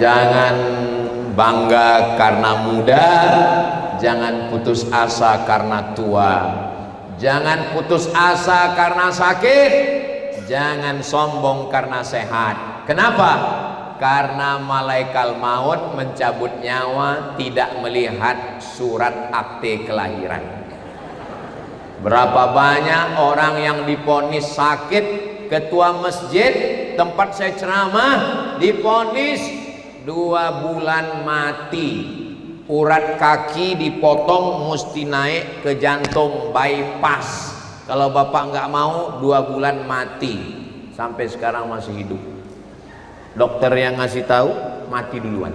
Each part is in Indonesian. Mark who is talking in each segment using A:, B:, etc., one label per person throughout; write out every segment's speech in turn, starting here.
A: Jangan bangga karena muda, jangan putus asa karena tua, jangan putus asa karena sakit, jangan sombong karena sehat. Kenapa? Karena malaikat maut mencabut nyawa tidak melihat surat akte kelahiran. Berapa banyak orang yang diponis sakit, ketua masjid tempat saya ceramah diponis 2 bulan mati, urat kaki dipotong mesti naik ke jantung bypass. Kalau bapak nggak mau 2 bulan mati, sampai sekarang masih hidup. Dokter yang ngasih tahu mati duluan.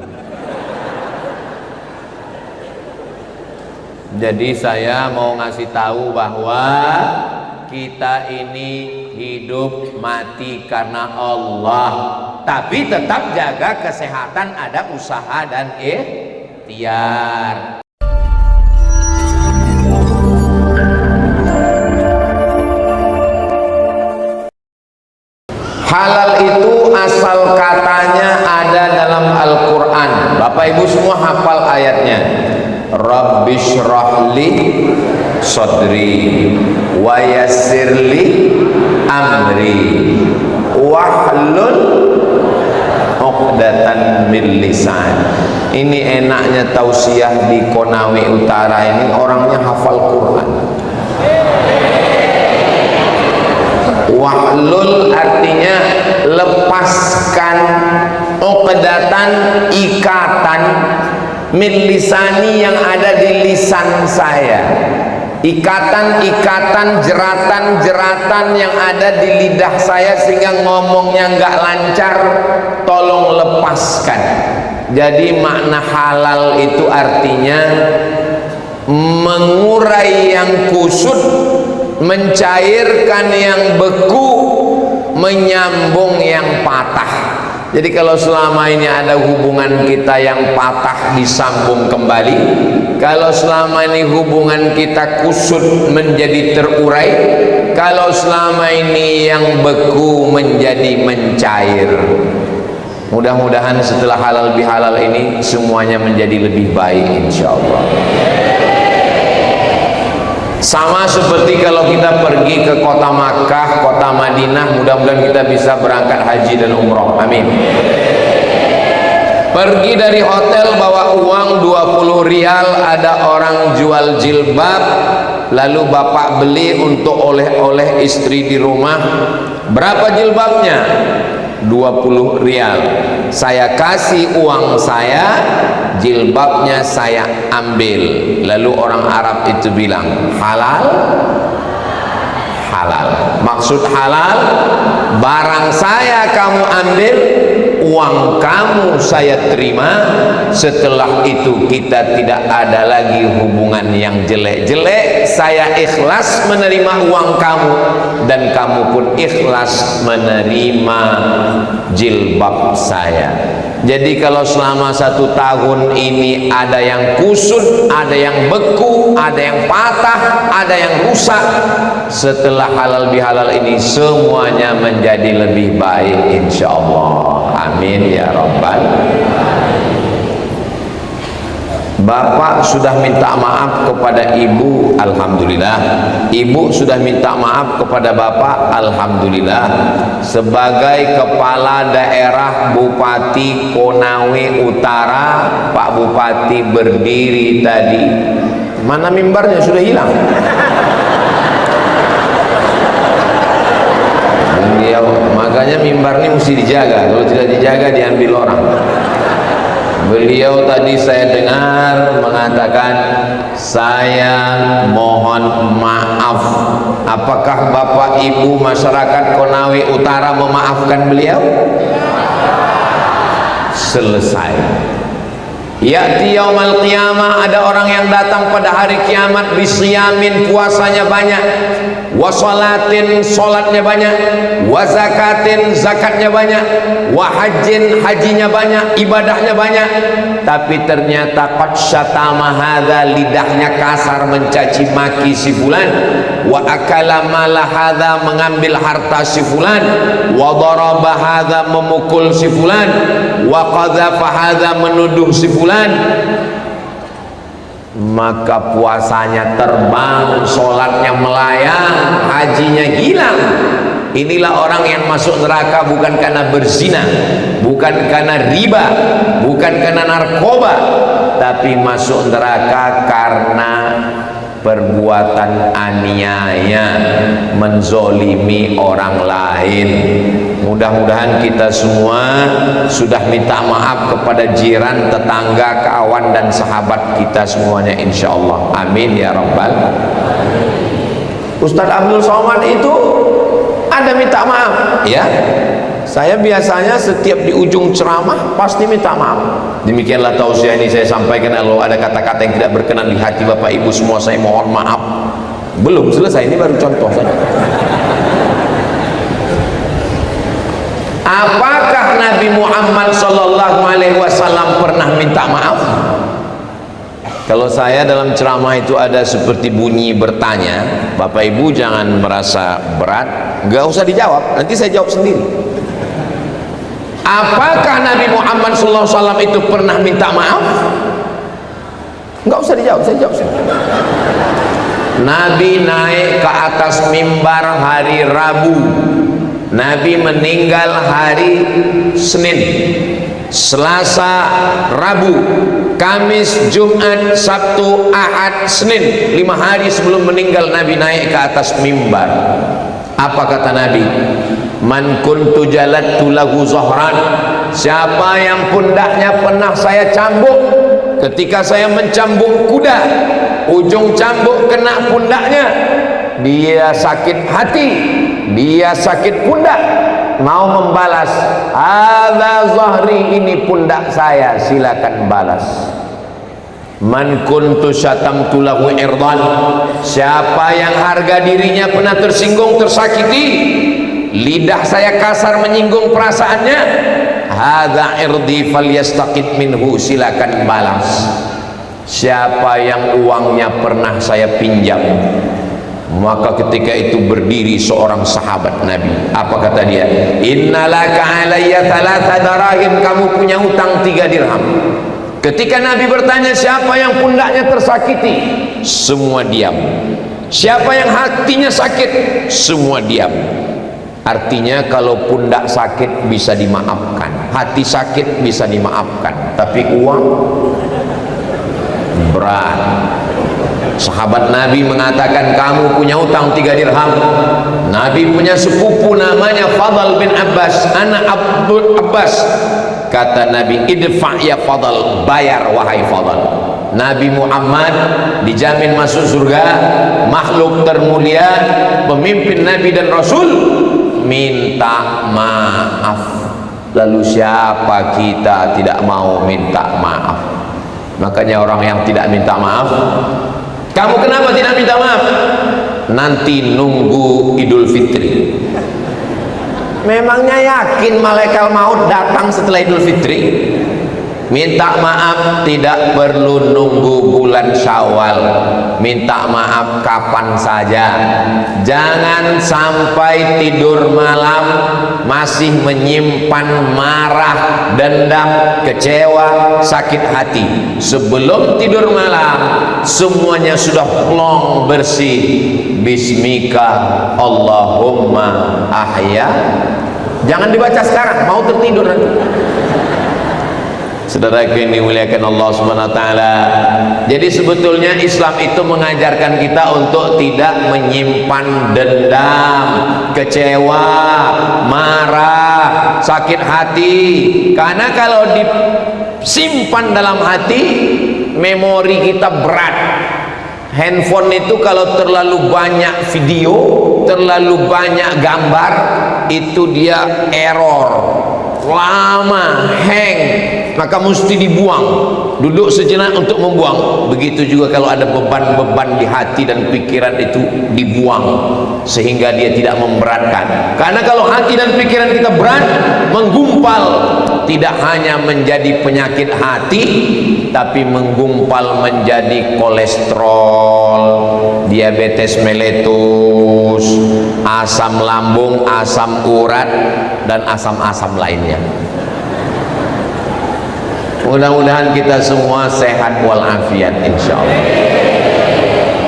A: Jadi saya mau ngasih tahu bahwa kita ini hidup mati karena Allah, tapi tetap jaga kesehatan, ada usaha dan ikhtiar. Halal itu asal katanya ada dalam Al-Quran. Bapak ibu semua hafal ayatnya. Rabbishrahli sadri wa yassirli amri wahlul 'uqdatan min lisan. Ini enaknya tausiah di Konawe Utara ini, orangnya hafal Quran. Wahlul artinya lepaskan, uqdatan ikatan, min lisani yang ada di lisan saya. Ikatan-ikatan, jeratan-jeratan yang ada di lidah saya sehingga ngomongnya nggak lancar, tolong lepaskan. Jadi makna halal itu artinya mengurai yang kusut, mencairkan yang beku, menyambung yang patah. Jadi kalau selama ini ada hubungan kita yang patah disambung kembali, kalau selama ini hubungan kita kusut menjadi terurai, kalau selama ini yang beku menjadi mencair. Mudah-mudahan setelah halal bihalal ini semuanya menjadi lebih baik insyaallah. Sama seperti kalau kita pergi ke kota Makkah, kota Madinah, mudah-mudahan kita bisa berangkat haji dan umroh, amin. Pergi dari hotel bawa uang 20 rial, ada orang jual jilbab, lalu bapak beli untuk oleh-oleh istri di rumah. Berapa jilbabnya? 20 rial. Saya kasih uang saya, jilbabnya saya ambil. Lalu orang Arab itu bilang, halal? Halal. Maksud halal, barang saya kamu ambil, uang kamu saya terima. Setelah itu kita tidak ada lagi hubungan yang jelek-jelek. Saya ikhlas menerima uang kamu, dan kamu pun ikhlas menerima jilbab saya. Jadi kalau selama 1 tahun ini ada yang kusut, ada yang beku, ada yang patah, ada yang rusak, setelah halal bihalal ini semuanya menjadi lebih baik insyaallah, amin ya rabbal. Bapak sudah minta maaf kepada ibu, alhamdulillah. Ibu sudah minta maaf kepada bapak, alhamdulillah. Sebagai kepala daerah Bupati Konawe Utara, Pak Bupati berdiri tadi. Mana mimbarnya? Sudah hilang. Makanya mimbar ini mesti dijaga. Kalau tidak dijaga diambil orang. Beliau tadi saya dengar mengatakan, saya mohon maaf. Apakah Bapak Ibu masyarakat Konawe Utara memaafkan beliau? Selesai. Ya'ti yaumal qiyamah, ada orang yang datang pada hari kiamat bisiyamin, puasanya banyak, wasolatin, solatnya banyak, wazakatin, zakatnya banyak, wahajin, hajinya banyak, ibadahnya banyak, tapi ternyata qad syatama hadza, lidahnya kasar mencaci maki si fulan, wa akala mala hadza, mengambil harta si fulan, wa daraba hadza, memukul si fulan, wa qadhafa hadza, menuduh si fulan, maka puasanya terbang, sholatnya melayang, hajinya hilang. Inilah orang yang masuk neraka bukan karena berzina, bukan karena riba, bukan karena narkoba, tapi masuk neraka karena perbuatan aniaya, menzolimi orang lain. Mudah-mudahan kita semua sudah minta maaf kepada jiran, tetangga, kawan dan sahabat kita semuanya, insya Allah. Amin ya rabbal. Ustadz Abdul Somad itu ada minta maaf ya. Saya biasanya setiap di ujung ceramah pasti minta maaf. Demikianlah tausiah ini saya sampaikan. Kalau ada kata-kata yang tidak berkenan di hati Bapak Ibu semua, saya mohon maaf. Belum selesai, ini baru contoh saja. Apakah Nabi Muhammad SAW pernah minta maaf? Kalau saya dalam ceramah itu ada seperti bunyi bertanya, Bapak Ibu jangan merasa berat, nggak usah dijawab, nanti saya jawab sendiri. Apakah Nabi Muhammad SAW itu pernah minta maaf? Nggak usah dijawab, saya jawab sendiri. Nabi naik ke atas mimbar hari Rabu, Nabi meninggal hari Senin, Selasa, Rabu, Kamis, Jumat, Sabtu, Ahad, Senin. 5 hari sebelum meninggal Nabi naik ke atas mimbar. Apa kata Nabi? Man kuntu jalattu lahu zahran, siapa yang pundaknya pernah saya cambuk, ketika saya mencambuk kuda, ujung cambuk kena pundaknya, dia sakit hati, dia sakit pundak, mau membalas, hadza zahri, ini pundak saya, silakan balas. Man kuntu syatamtu lahu irdan, siapa yang harga dirinya pernah tersinggung, tersakiti, lidah saya kasar menyinggung perasaannya, hadza irdi falyastaqit minhu, silakan balas. Siapa yang uangnya pernah saya pinjam, maka ketika itu berdiri seorang sahabat Nabi. Apa kata dia? Innalaka alayya 3 darahim, kamu punya utang 3 dirham. Ketika Nabi bertanya siapa yang pundaknya tersakiti, semua diam. Siapa yang hatinya sakit, semua diam. Artinya kalau pundak sakit bisa dimaafkan, hati sakit bisa dimaafkan, tapi uang berat. Sahabat Nabi mengatakan, kamu punya utang 3 dirham. Nabi punya sepupu namanya Fadl bin Abbas, anak Abdul Abbas. Kata Nabi, idfa ya Fadl, bayar wahai Fadl. Nabi Muhammad dijamin masuk surga, makhluk termulia, pemimpin Nabi dan Rasul, minta maaf. Lalu siapa kita tidak mau minta maaf? Makanya orang yang tidak minta maaf, kamu kenapa tidak minta maaf? Nanti nunggu Idul Fitri. Memangnya yakin malaikat maut datang setelah Idul Fitri? Minta maaf tidak perlu nunggu bulan Syawal, minta maaf kapan saja. Jangan sampai tidur malam masih menyimpan marah, dendam, kecewa, sakit hati. Sebelum tidur malam semuanya sudah plong bersih. Bismika Allahumma ahya. Jangan dibaca sekarang, mau tertidur nanti. Saudara yang dimuliakan Allah Subhanahu wa taala. Jadi sebetulnya Islam itu mengajarkan kita untuk tidak menyimpan dendam, kecewa, marah, sakit hati. Karena kalau disimpan dalam hati, memori kita berat. Handphone itu kalau terlalu banyak video, terlalu banyak gambar, itu dia error, lama, hang, maka mesti dibuang. Duduk sejenak untuk membuang. Begitu juga kalau ada beban-beban di hati dan pikiran, itu dibuang sehingga dia tidak memberatkan. Karena kalau hati dan pikiran kita berat, menggumpal, tidak hanya menjadi penyakit hati, tapi menggumpal menjadi kolesterol, diabetes meletus, asam lambung, asam urat, dan asam-asam lainnya. Mudah-mudahan kita semua sehat walafiat insyaallah.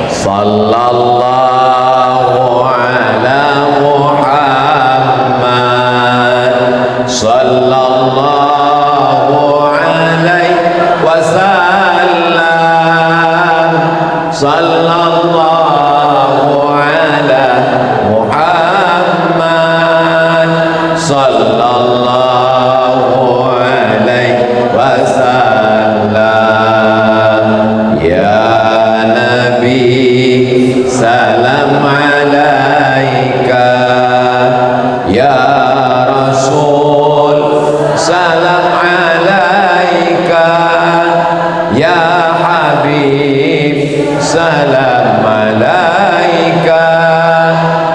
A: Sallallahu ala Muhammad sallallahu alaihi wasallam. Sallallahu ala Muhammad sallallahu alaihi wasallam. Ya Nabi salam alaika, ya Rasul salam alaika, ya Habib salam alaika,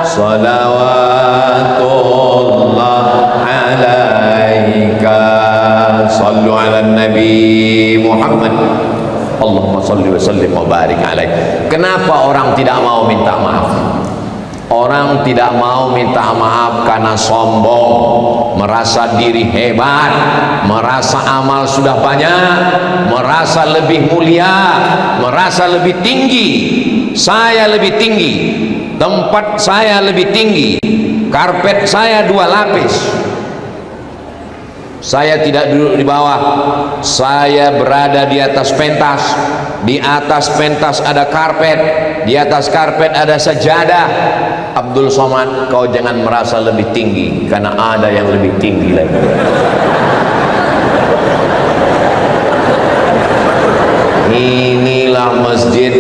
A: salawatullah alaika. Sallu ala Nabi Muhammad. Allahumma salli wa sallim wa barik alaih. Kenapa orang tidak mau minta maaf? Orang tidak mau minta maaf karena sombong, merasa diri hebat, merasa amal sudah banyak, merasa lebih mulia, merasa lebih tinggi. Saya lebih tinggi, tempat saya lebih tinggi, karpet saya 2 lapis. Saya tidak duduk di bawah, saya berada di atas pentas. Di atas pentas ada karpet, di atas karpet ada sajadah. Abdul Somad, kau jangan merasa lebih tinggi, karena ada yang lebih tinggi lagi. Inilah masjid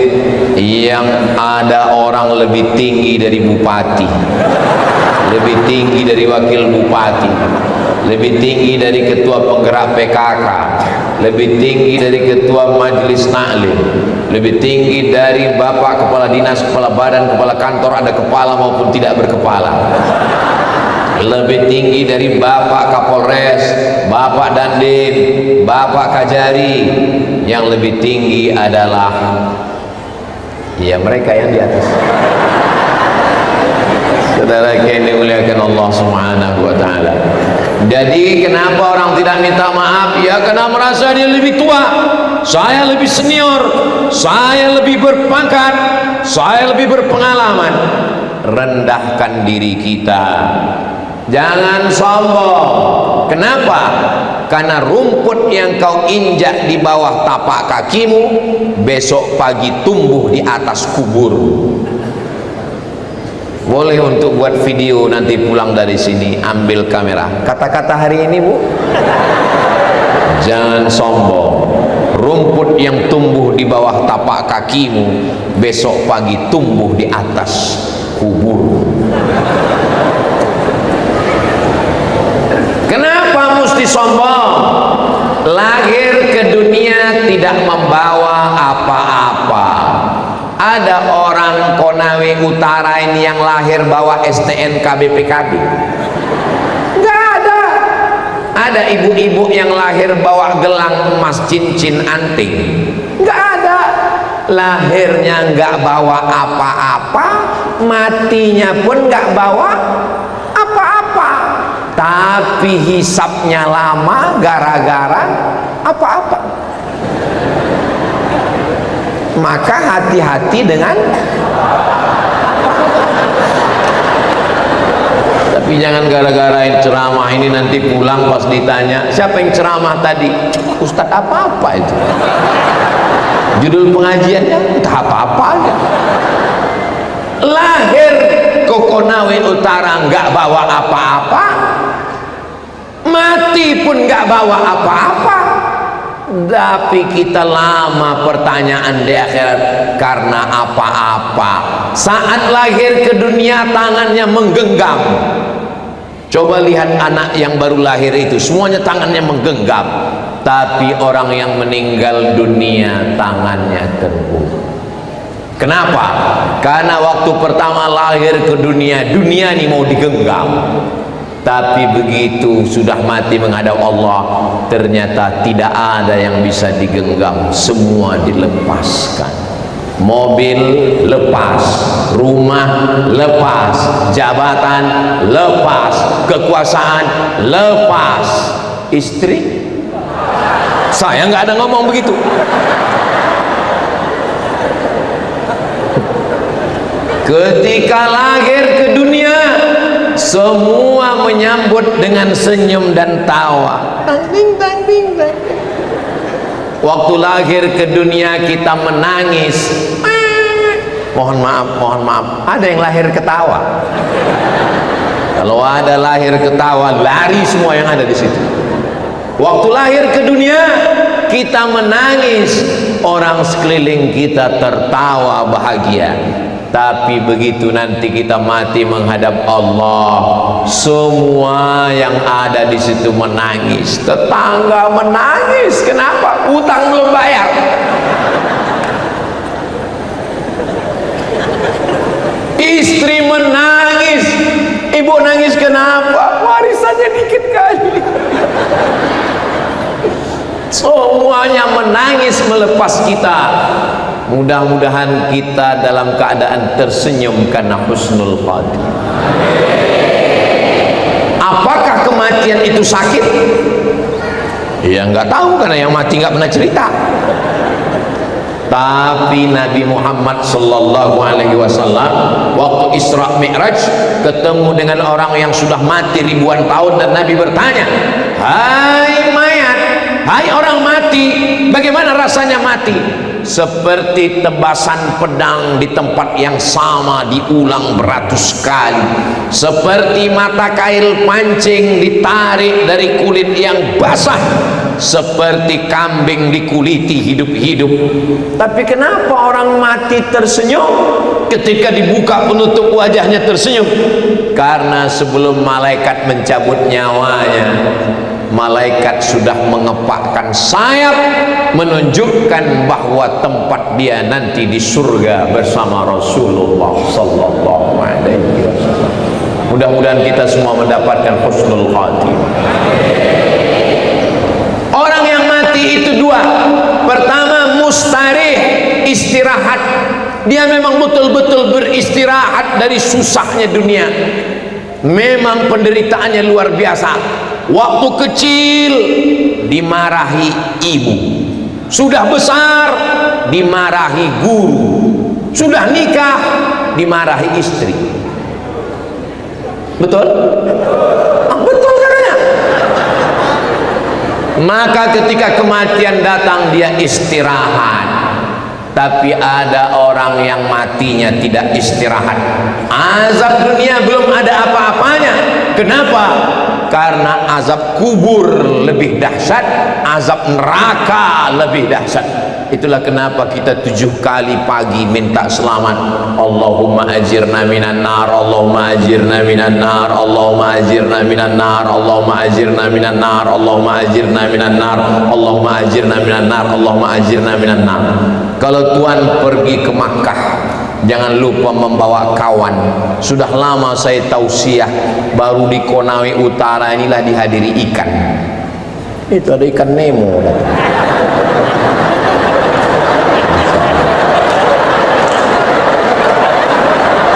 A: yang ada orang lebih tinggi dari bupati, lebih tinggi dari wakil bupati, lebih tinggi dari ketua penggerak PKK, lebih tinggi dari ketua majelis taklim, lebih tinggi dari bapak kepala dinas, kepala badan, kepala kantor, ada kepala maupun tidak berkepala, lebih tinggi dari bapak Kapolres, bapak Dandim, bapak Kajari. Yang lebih tinggi adalah ya mereka yang di atas. Saudara yang dimuliakan Allah Subhanahu wa taala. Jadi kenapa orang tidak minta maaf? Ya karena merasa dia lebih tua, saya lebih senior, saya lebih berpangkat, saya lebih berpengalaman. Rendahkan diri kita, jangan sombong. Kenapa? Karena rumput yang kau injak di bawah tapak kakimu besok pagi tumbuh di atas kubur. Boleh untuk buat video nanti pulang dari sini, ambil kamera. Kata-kata hari ini, Bu, jangan sombong. Rumput yang tumbuh di bawah tapak kakimu besok pagi tumbuh di atas kubur. Kenapa mesti sombong? Lahir ke dunia tidak membawa apa-apa. Ada orang Konawe Utara ini yang lahir bawa STNK BPKB? Enggak ada. Ada ibu-ibu yang lahir bawa gelang emas cincin anting? Enggak ada. Lahirnya enggak bawa apa-apa, matinya pun enggak bawa apa-apa. Tapi hisapnya lama gara-gara apa-apa. Maka hati-hati dengan. Tapi jangan gara-gara ceramah ini nanti pulang pas ditanya siapa yang ceramah tadi, Ustadz apa-apa itu, judul pengajiannya entah apa-apa aja. Lahir ke Konawe Utara nggak bawa apa-apa, mati pun nggak bawa apa-apa. Tapi kita lama pertanyaan di akhirat karena apa-apa. Saat lahir ke dunia tangannya menggenggam. Coba lihat anak yang baru lahir itu, semuanya tangannya menggenggam. Tapi orang yang meninggal dunia tangannya terbuka. Kenapa? Karena waktu pertama lahir ke dunia, dunia ini mau digenggam. Tapi begitu sudah mati menghadap Allah, ternyata tidak ada yang bisa digenggam, semua dilepaskan. Mobil lepas, rumah lepas, jabatan lepas, kekuasaan lepas, istri saya nggak ada ngomong begitu. Ketika lahir ke dunia, semua menyambut dengan senyum dan tawa. Waktu lahir ke dunia kita menangis. Mohon maaf, ada yang lahir ketawa. Kalau ada lahir ketawa, lari semua yang ada di situ. Waktu lahir ke dunia, kita menangis, orang sekeliling kita tertawa bahagia. Tapi begitu nanti kita mati menghadap Allah, semua yang ada di situ menangis. Tetangga menangis, kenapa? Utang belum bayar. Istri menangis. Ibu nangis kenapa? Warisannya dikit kali. Semuanya menangis melepas kita. Mudah-mudahan kita dalam keadaan tersenyum karena husnul khatimah. Apakah kematian itu sakit? Ya nggak tahu, karena yang mati nggak pernah cerita. Tapi Nabi Muhammad sallallahu alaihi wasallam waktu Isra Mi'raj ketemu dengan orang yang sudah mati ribuan tahun, dan Nabi bertanya, "Hai mayat, hai orang mati, bagaimana rasanya mati?" Seperti tebasan pedang di tempat yang sama diulang beratus kali, seperti mata kail pancing ditarik dari kulit yang basah, seperti kambing dikuliti hidup-hidup. Tapi kenapa orang mati tersenyum? Ketika dibuka penutup wajahnya tersenyum, karena sebelum malaikat mencabut nyawanya, malaikat sudah mengepakkan sayap menunjukkan bahwa tempat dia nanti di surga bersama Rasulullah sallallahu alaihi wasallam. Mudah-mudahan kita semua mendapatkan husnul khatimah. Orang yang mati itu dua. Pertama, mustarih, istirahat. Dia memang betul-betul beristirahat dari susahnya dunia. Memang penderitaannya luar biasa. Waktu kecil dimarahi ibu, sudah besar dimarahi guru, sudah nikah dimarahi istri. Betul? Betul katanya. Maka ketika kematian datang dia istirahat. Tapi ada orang yang matinya tidak istirahat. Azab dunia belum ada apa-apanya. Kenapa? Karena azab kubur lebih dahsyat, azab neraka lebih dahsyat. Itulah kenapa kita 7 kali pagi minta selamat. Allahumma ajirna minan nar, Allahumma ajirna minan nar, Allahumma ajirna minan nar, Allahumma ajirna minan nar, Allahumma ajirna minan nar, Allahumma ajirna minan nar, Allahumma ajirna minan nar. Kalau Tuhan pergi ke Makkah, jangan lupa membawa kawan. Sudah lama saya tausiah, baru di Konawe Utara inilah dihadiri ikan. Itu ada ikan Nemo.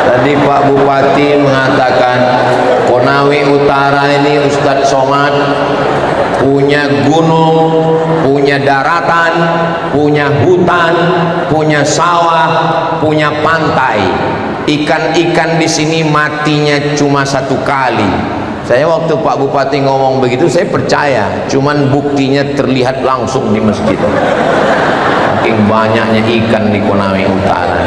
A: Tadi Pak Bupati mengatakan Konawe Utara ini Ustadz Somad punya gunung, punya daratan, punya hutan, punya sawah, punya pantai. Ikan-ikan di sini matinya cuma 1 kali. Saya waktu Pak Bupati ngomong begitu saya percaya, cuman buktinya terlihat langsung di masjid. Saking banyaknya ikan di Konawe Utara.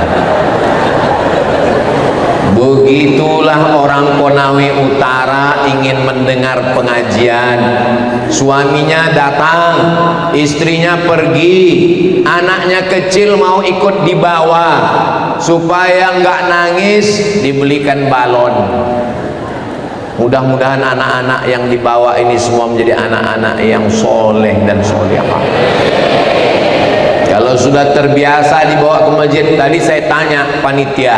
A: Begitulah orang Konawe Utara ingin mendengar pengajian. Suaminya datang, istrinya pergi, anaknya kecil mau ikut dibawa. Supaya nggak nangis, dibelikan balon. Mudah-mudahan anak-anak yang dibawa ini semua menjadi anak-anak yang soleh dan solehah. Kalau sudah terbiasa dibawa ke masjid, tadi saya tanya panitia,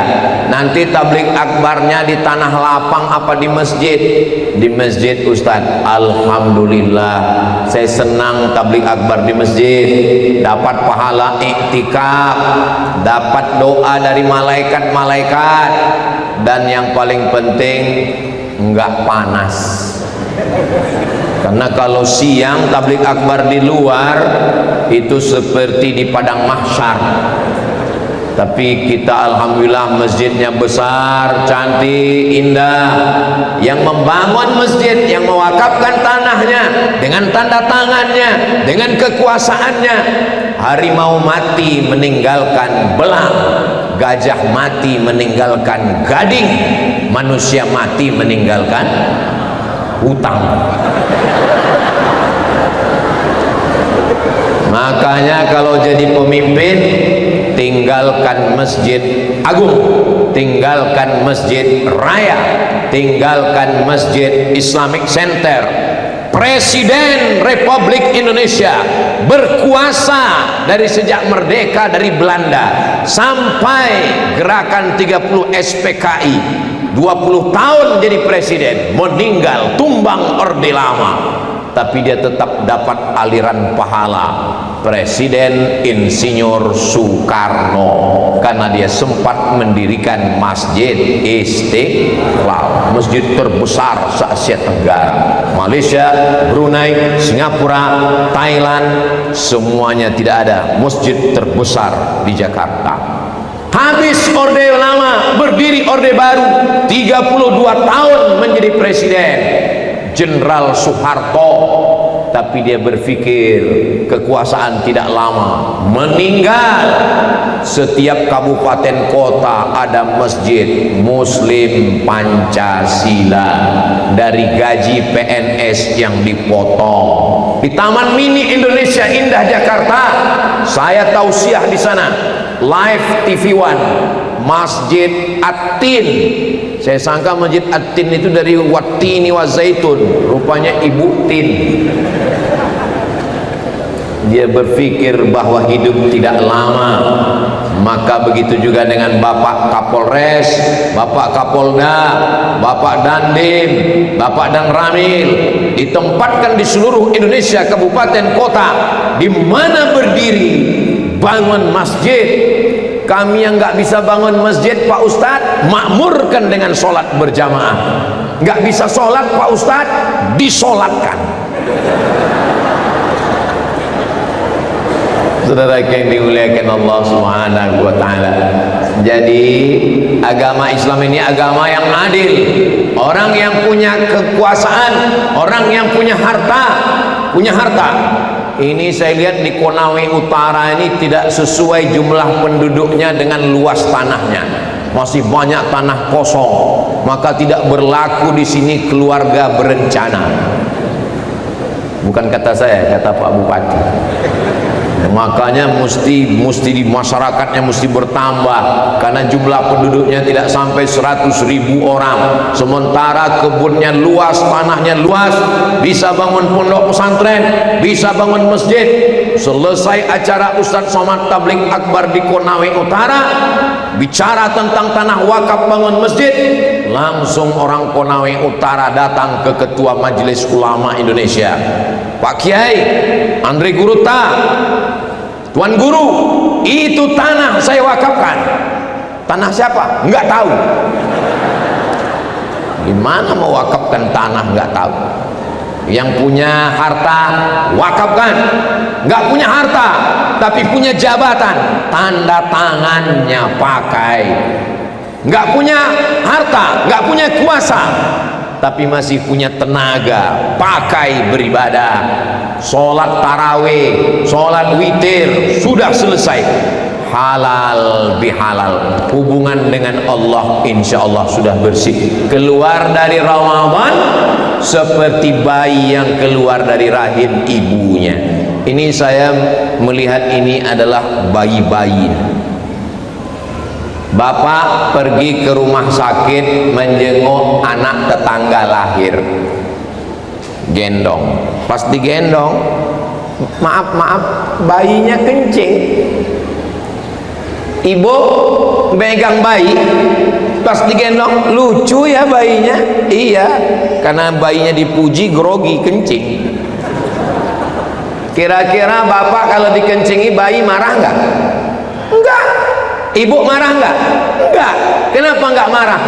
A: nanti tabligh akbarnya di tanah lapang apa di masjid? Di masjid Ustadz. Alhamdulillah, saya senang tabligh akbar di masjid, dapat pahala iktikaf, dapat doa dari malaikat-malaikat, dan yang paling penting enggak panas. Karena kalau siang tabligh akbar di luar itu seperti di padang mahsyar. Tapi kita alhamdulillah masjidnya besar, cantik, indah. Yang membangun masjid, yang mewakafkan tanahnya dengan tanda tangannya, dengan kekuasaannya. Harimau mati meninggalkan belang, gajah mati meninggalkan gading, manusia mati meninggalkan hutang. Makanya kalau jadi pemimpin, tinggalkan masjid agung, tinggalkan masjid raya, tinggalkan masjid Islamic Center. Presiden Republik Indonesia berkuasa dari sejak merdeka dari Belanda sampai gerakan 30 SPKI, 20 tahun jadi presiden, meninggal tumbang Orde Lama, tapi dia tetap dapat aliran pahala. Presiden Insinyur Soekarno, karena dia sempat mendirikan Masjid Istiqlal, masjid terbesar se-Asia Tenggara. Malaysia, Brunei, Singapura, Thailand, semuanya tidak ada masjid terbesar di Jakarta. Habis Orde Lama, berdiri Orde Baru, 32 tahun menjadi presiden Jenderal Soeharto. Tapi dia berpikir kekuasaan tidak lama, meninggal. Setiap kabupaten kota ada masjid Muslim Pancasila, dari gaji PNS yang dipotong. Di Taman Mini Indonesia Indah Jakarta, saya tausiah di sana, live TV One, Masjid At-Tin. Saya sangka Masjid At-Tin itu dari Wattini wa Zaitun, rupanya Ibu Tin. Dia berpikir bahwa hidup tidak lama. Maka begitu juga dengan Bapak Kapolres, Bapak Kapolda, Bapak Dandim, Bapak Dan Ramil, ditempatkan di seluruh Indonesia, kabupaten kota, di mana berdiri bangun masjid. Kami yang nggak bisa bangun masjid, Pak Ustadz, makmurkan dengan sholat berjamaah. Nggak bisa sholat, Pak Ustadz, disolatkan. Saudara yang dimuliakan Allah Subhanahu wa Ta'ala. Jadi agama Islam ini agama yang adil. Orang yang punya kekuasaan, orang yang punya harta. Ini saya lihat di Konawe Utara ini tidak sesuai jumlah penduduknya dengan luas tanahnya. Masih banyak tanah kosong. Maka tidak berlaku di sini keluarga berencana. Bukan kata saya, kata Pak Bupati. Makanya mesti di masyarakatnya mesti bertambah, karena jumlah penduduknya tidak sampai 100.000 orang. Sementara kebunnya luas, tanahnya luas, bisa bangun pondok pesantren, bisa bangun masjid. Selesai acara Ustadz Somad Tabligh Akbar di Konawe Utara, bicara tentang tanah wakaf bangun masjid, langsung orang Konawe Utara datang ke Ketua Majelis Ulama Indonesia, Pak Kiai Andre Guruta, Tuan Guru, itu tanah saya wakafkan. Tanah siapa? Enggak tahu. Gimana mau wakafkan tanah enggak tahu? Yang punya harta wakafkan. Enggak punya harta tapi punya jabatan, tanda tangannya pakai. Enggak punya harta, enggak punya kuasa, tapi masih punya tenaga, pakai beribadah. Sholat tarawih, sholat witir, sudah selesai. Halal bihalal, hubungan dengan Allah insya Allah sudah bersih. Keluar dari Ramadan seperti bayi yang keluar dari rahim ibunya. Ini saya melihat ini adalah bayi-bayi. Bapak pergi ke rumah sakit menjenguk anak tetangga lahir, gendong. Pas digendong, maaf bayinya kencing. Ibu megang bayi, pas digendong lucu ya bayinya. Iya, karena bayinya dipuji grogi kencing. Kira-kira bapak kalau dikencingi bayi marah nggak? Enggak. Ibu marah nggak? Enggak. Kenapa nggak marah?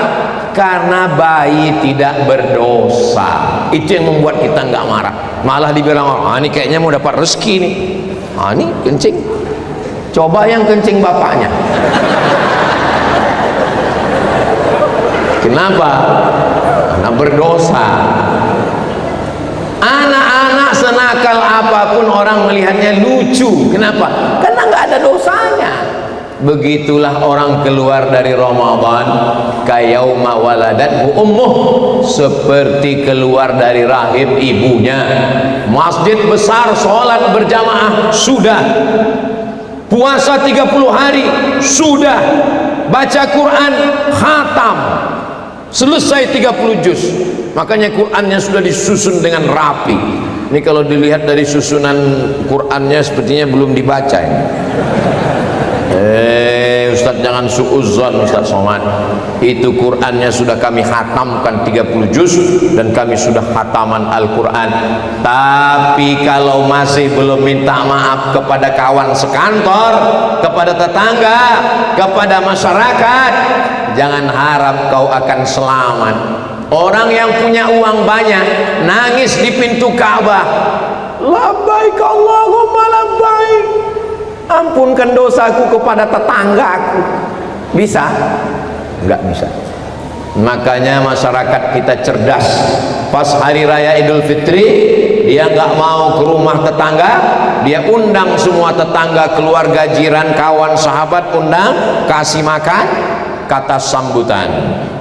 A: Karena bayi tidak berdosa. Itu yang membuat kita nggak marah. Malah dibilang orang, ini kayaknya mau dapat rezeki nih. Ini kencing. Coba yang kencing bapaknya. Kenapa? Karena berdosa. Anak-anak senakal apapun orang melihatnya lucu. Kenapa? Karena nggak ada dosanya. Begitulah orang keluar dari Ramadan kayauma waladathu ummuh, seperti keluar dari rahim ibunya. Masjid besar, sholat berjamaah sudah, puasa 30 hari sudah, baca Quran khatam selesai 30 juz. Makanya Qurannya sudah disusun dengan rapi. Ini kalau dilihat dari susunan Qurannya sepertinya belum dibaca ini. Ustaz jangan suudzon Ustaz Somad. Itu Qurannya sudah kami khatamkan 30 juz dan kami sudah khataman Al-Quran. Tapi kalau masih belum minta maaf kepada kawan sekantor, kepada tetangga, kepada masyarakat, jangan harap kau akan selamat. Orang yang punya uang banyak nangis di pintu Ka'bah, labbaik Allahumma labbaik, ampunkan dosaku kepada tetanggaku. Bisa? Enggak bisa. Makanya masyarakat kita cerdas. Pas hari raya Idul Fitri, dia enggak mau ke rumah tetangga, dia undang semua tetangga, keluarga, jiran, kawan, sahabat, undang, kasih makan, kata sambutan.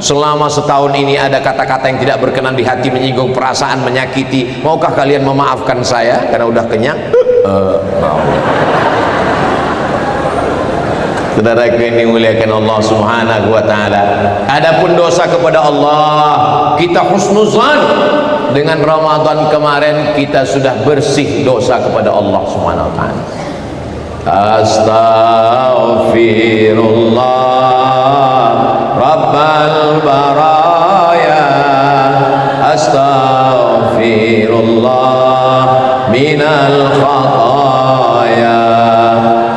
A: Selama setahun ini ada kata-kata yang tidak berkenan di hati, menyinggung perasaan, menyakiti. Maukah kalian memaafkan saya karena udah kenyang? Mau. Saudaraku yang dimuliakan Allah Subhanahu wa taala, adapun dosa kepada Allah, kita husnuzan. Dengan Ramadan kemarin kita sudah bersih dosa kepada Allah Subhanahu wa taala. Astaghfirullah Rabbal baraya, astaghfirullah minal khataya,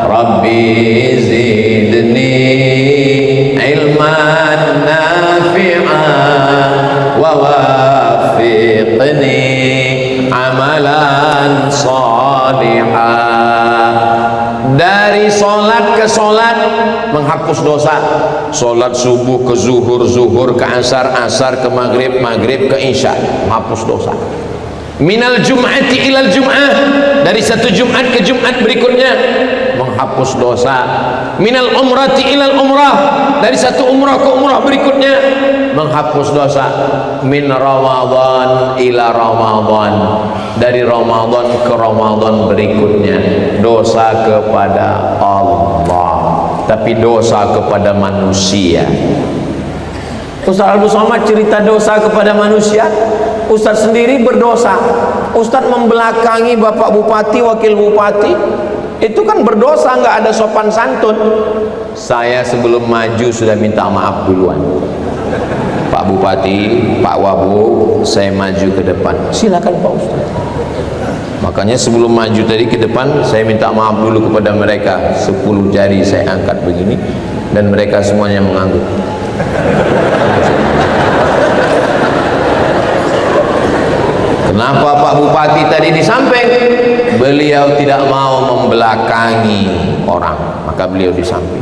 A: Rabbi ilman nafi'an wa wafiqni amalan salihah. Dari solat ke solat menghapus dosa. Solat subuh ke zuhur, zuhur ke asar, asar ke maghrib, maghrib ke isya, menghapus dosa. Minal jum'ati ilal jum'ah, dari satu Jumat ke Jumat berikutnya menghapus dosa. Minal umrati ilal umrah, dari satu umrah ke umrah berikutnya menghapus dosa. Min Ramadan ila Ramadan, dari Ramadan ke Ramadan berikutnya dosa kepada Allah, tapi dosa kepada manusia. Ustaz Abdul Somad cerita dosa kepada manusia. Ustaz sendiri berdosa. Ustaz membelakangi bapak bupati, wakil bupati, itu kan berdosa, nggak ada sopan santun. Saya sebelum maju sudah minta maaf duluan. Pak Bupati, Pak Wabu, saya maju ke depan. Silakan Pak Ustaz. Makanya sebelum maju tadi ke depan, saya minta maaf dulu kepada mereka. 10 jari saya angkat begini dan mereka semuanya mengangguk. Kenapa Pak Bupati tadi di samping? Beliau tidak mau membelakangi orang, maka beliau di samping.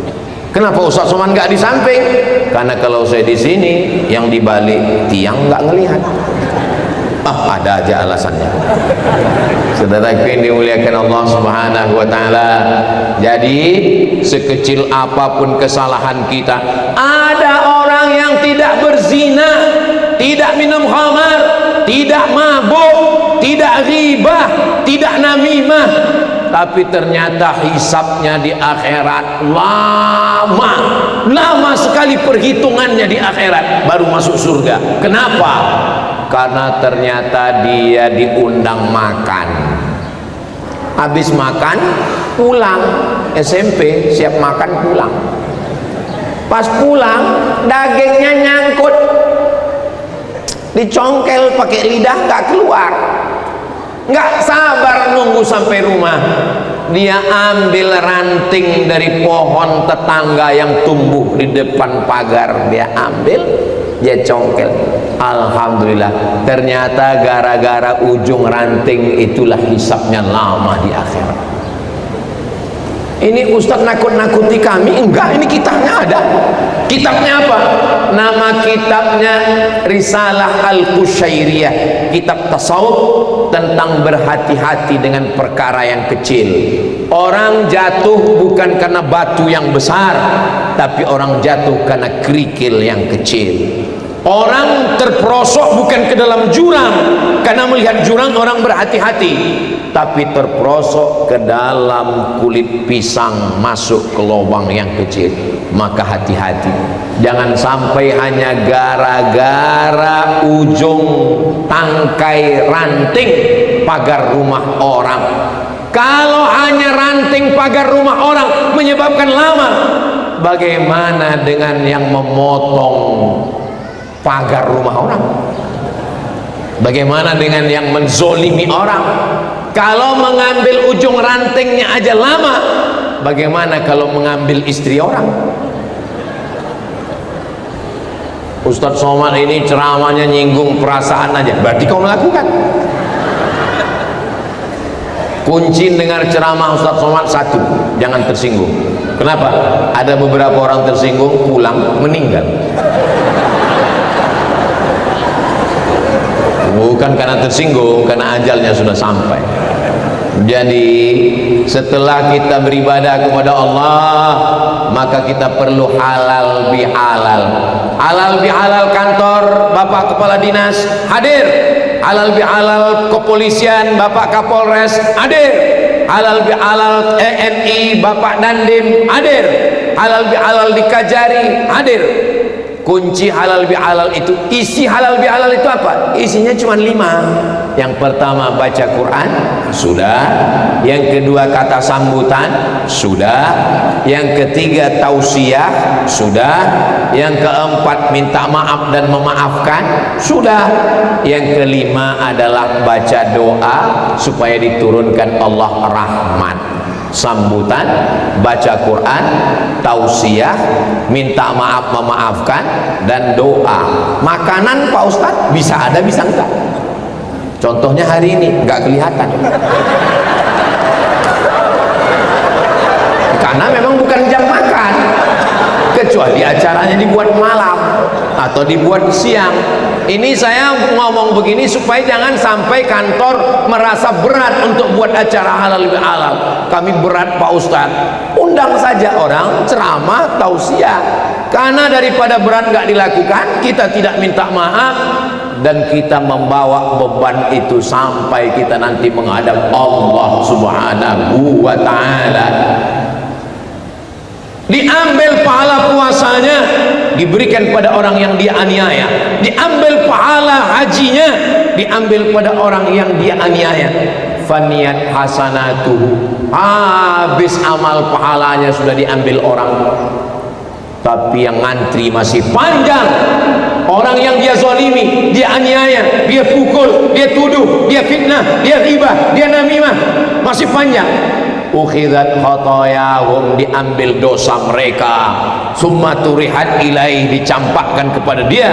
A: Kenapa Ustaz Somad nggak di samping? Karena kalau saya di sini, yang di balik tiang nggak ngelihat. Ada aja alasannya. Saudaraku yang dimuliakan Allah Subhanahu wa taala. Jadi sekecil apapun kesalahan kita, ada orang yang tidak berzina, tidak minum khamar, tidak mabuk, tidak ghibah, tidak namimah, tapi ternyata hisabnya di akhirat lama sekali, perhitungannya di akhirat baru masuk surga. Kenapa? Karena ternyata dia diundang makan, habis makan pulang, SMP siap makan pulang, pas pulang dagingnya nyangkut, dicongkel pakai lidah nggak keluar, nggak sabar nunggu sampai rumah, dia ambil ranting dari pohon tetangga yang tumbuh di depan pagar, dia ambil, dia congkel. Alhamdulillah, ternyata gara-gara ujung ranting itulah hisabnya lama di akhirat. Ini Ustaz nakut-nakuti kami? Enggak, ini kitabnya ada. Kitabnya apa? Nama kitabnya Risalah Al-Qusyairiyah, kitab tasawuf tentang berhati-hati dengan perkara yang kecil. Orang jatuh bukan karena batu yang besar, tapi orang jatuh karena kerikil yang kecil. Orang terperosok bukan ke dalam jurang karena melihat jurang orang berhati-hati, tapi terperosok ke dalam kulit pisang masuk ke lubang yang kecil. Maka hati-hati, jangan sampai hanya gara-gara ujung tangkai ranting pagar rumah orang. Kalau hanya ranting pagar rumah orang menyebabkan lama, bagaimana dengan yang memotong pagar rumah orang? Bagaimana dengan yang menzolimi orang? Kalau mengambil ujung rantingnya aja lama, bagaimana kalau mengambil istri orang? Ustadz Somad ini ceramahnya nyinggung perasaan aja, berarti kau melakukan. Kunci dengar ceramah Ustadz Somad satu, jangan tersinggung. Kenapa? Ada beberapa orang tersinggung, pulang meninggal. Bukan karena tersinggung, karena ajalnya sudah sampai. Jadi setelah kita beribadah kepada Allah, maka kita perlu halal bihalal. Halal bihalal kantor Bapak Kepala Dinas hadir. Halal bihalal kepolisian Bapak Kapolres hadir. Halal bihalal TNI Bapak Dandim hadir. Halal bihalal di Kajari hadir. Kunci halal bihalal itu, isi halal bihalal itu apa? Isinya cuma 5. Yang pertama baca Quran, sudah. Yang kedua kata sambutan, sudah. Yang ketiga tausiah, sudah. Yang keempat minta maaf dan memaafkan, sudah. Yang kelima adalah baca doa supaya diturunkan Allah rahmat. Sambutan, baca Quran, tausiah, minta maaf memaafkan, dan doa. Makanan Pak Ustadz bisa ada bisa enggak. Contohnya hari ini enggak kelihatan karena memang bukan jam makan, kecuali acaranya dibuat malam atau dibuat siang. Ini saya ngomong begini supaya jangan sampai kantor merasa berat untuk buat acara halal bihalal. Kami berat Pak Ustadz, undang saja orang ceramah tausiah. Karena daripada berat nggak dilakukan, kita tidak minta maaf dan kita membawa beban itu sampai kita nanti menghadap Allah Subhanahu wa ta'ala. Diambil pahala puasanya diberikan pada orang yang dia aniaya, diambil pahala hajinya diambil pada orang yang dia aniaya. Faniyat hasanatuhu, habis amal pahalanya sudah diambil orang, tapi yang ngantri masih panjang. Orang yang dia zalimi, dia aniaya, dia pukul, dia tuduh, dia fitnah, dia ghibah, dia namimah, masih panjang. Ukhidat khotoyahum, diambil dosa mereka. Summa turihat ilaih, dicampakkan kepada dia.